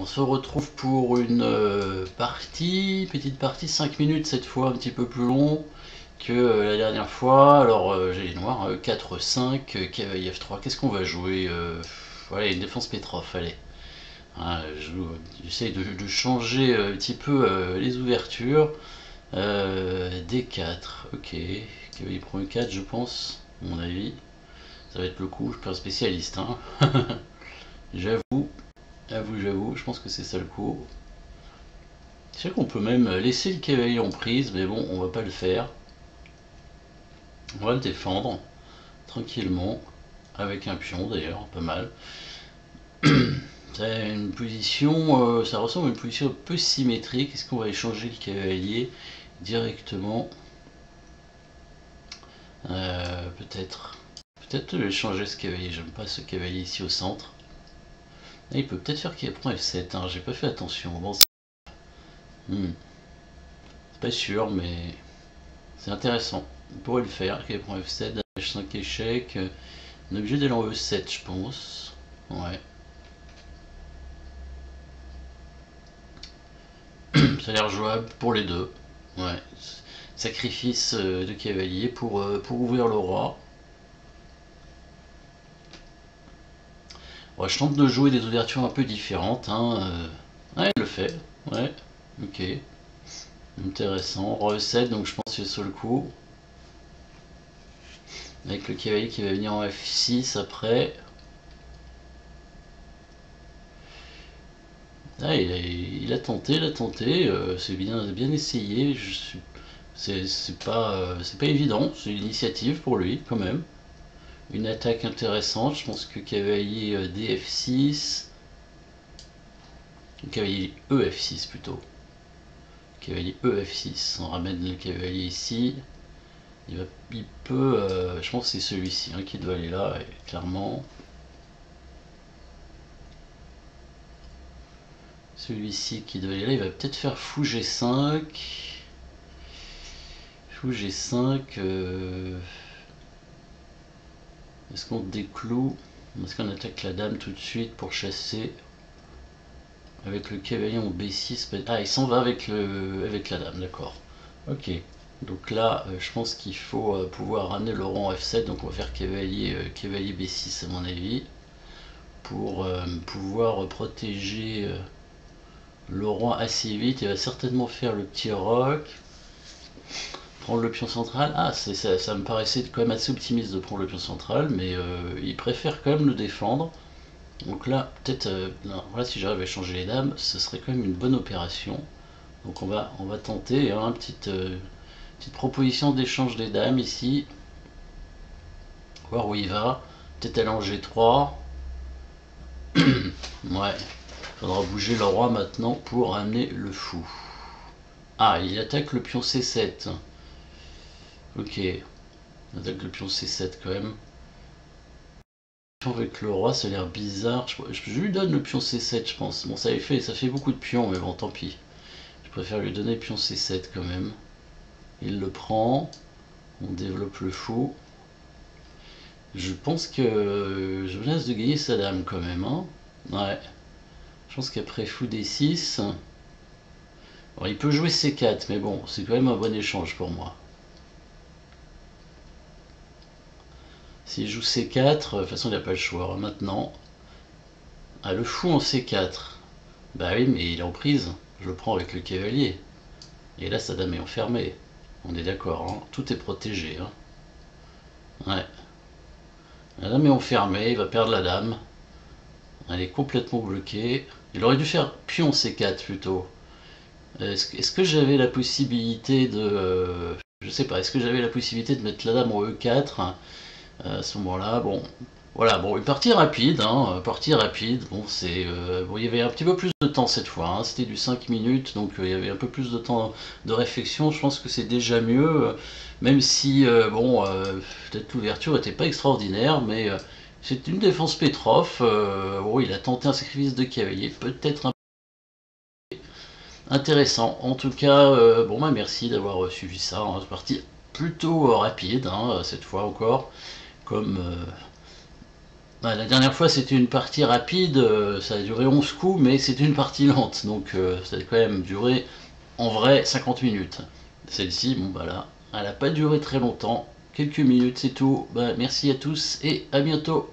se retrouve pour une petite partie, 5 minutes cette fois, un petit peu plus long que la dernière fois. Alors j'ai les noirs, 4, 5, cavalier F3, qu'est-ce qu'on va jouer voilà, une défense Petrov, allez. Hein, j'essaye de changer un petit peu les ouvertures. D4, ok, cavalier prend E4 je pense, à mon avis. Ça va être le coup, je suis pas un spécialiste, hein. J'avoue, je pense que c'est ça le coup. Je sais qu'on peut même laisser le cavalier en prise, mais bon, on va pas le faire. On va le défendre, tranquillement, avec un pion d'ailleurs, pas mal. C'est une position, ça ressemble à une position un peu symétrique. Est-ce qu'on va échanger le cavalier directement? Peut-être. Peut-être échanger ce cavalier, j'aime pas ce cavalier ici au centre. Ah, il peut peut-être faire qu'il prend F7, hein. J'ai pas fait attention. Bon, c'est pas sûr, mais c'est intéressant. On pourrait le faire, qu'il prend F7, H5 échec. On est obligé d'aller en E7, je pense. Ouais. Ça a l'air jouable pour les deux. Ouais. Sacrifice de cavalier pour ouvrir le roi. Ouais, je tente de jouer des ouvertures un peu différentes. Hein. Ouais, il le fait. Ouais. Ok. Intéressant. Roi E7, donc je pense que c'est sur le coup. Avec le cavalier qui va venir en F6 après. Ah, il a tenté, c'est bien essayé. C'est pas évident, c'est une initiative pour lui quand même. Une attaque intéressante, je pense que cavalier DF6, cavalier EF6 plutôt. Cavalier EF6, on ramène le cavalier ici. Il peut, je pense que c'est celui-ci hein, qui doit aller là, clairement. Celui-ci qui doit aller là, il va peut-être faire fou G5. Fou G5. Est-ce qu'on décloue? Est-ce qu'on attaque la dame tout de suite pour chasser? Avec le cavalier en B6. Ah, il s'en va avec la dame, d'accord. Ok. Donc là, je pense qu'il faut pouvoir ramener le roi en F7. Donc on va faire cavalier B6 à mon avis. Pour pouvoir protéger le roi assez vite. Il va certainement faire le petit roc. Prendre le pion central. Ah, ça me paraissait quand même assez optimiste de prendre le pion central. Mais il préfère quand même le défendre. Donc là, peut-être, voilà, si j'arrive à changer les dames, ce serait quand même une bonne opération. Donc on va tenter hein, petite proposition d'échange des dames ici. Voir où il va. Peut-être aller en G3. Ouais. Faudra bouger le roi maintenant pour amener le fou. Ah, il attaque le pion C7. Ok. Il attaque le pion C7 quand même. Avec le roi, ça a l'air bizarre. Je lui donne le pion C7, je pense. Bon, ça fait beaucoup de pions, mais bon, tant pis. Je préfère lui donner le pion C7 quand même. Il le prend. On développe le fou. Je pense que je menace de gagner sa dame quand même. Hein. Ouais. Je pense qu'après fou D6. Alors, il peut jouer C4, mais bon, c'est quand même un bon échange pour moi. S'il joue C4, de toute façon, il n'a pas le choix. Maintenant. Ah, le fou en C4. Bah oui, mais il est en prise. Je le prends avec le cavalier. Et là, sa dame est enfermée. On est d'accord, hein. Tout est protégé. Hein. Ouais. La dame est enfermée, il va perdre la dame. Elle est complètement bloquée. Il aurait dû faire pion C4 plutôt. Est-ce que j'avais la possibilité de... je sais pas, est-ce que j'avais la possibilité de mettre la dame en E4 à ce moment-là? Bon, voilà, bon, une partie rapide, hein, partie rapide. Bon, bon, il y avait un petit peu plus de temps cette fois, hein, c'était du 5 minutes, donc il y avait un peu plus de temps de réflexion. Je pense que c'est déjà mieux, même si, bon, peut-être l'ouverture n'était pas extraordinaire, mais c'est une défense Petrov. Bon, il a tenté un sacrifice de cavalier, peut-être un peu intéressant. En tout cas, bon, bah, merci d'avoir suivi ça. Hein, c'est parti plutôt rapide, hein, cette fois encore, comme Bah, la dernière fois c'était une partie rapide, ça a duré 11 coups, mais c'était une partie lente, donc ça a quand même duré en vrai 50 minutes. Celle-ci, bon bah là, elle n'a pas duré très longtemps, quelques minutes c'est tout. Bah, merci à tous et à bientôt.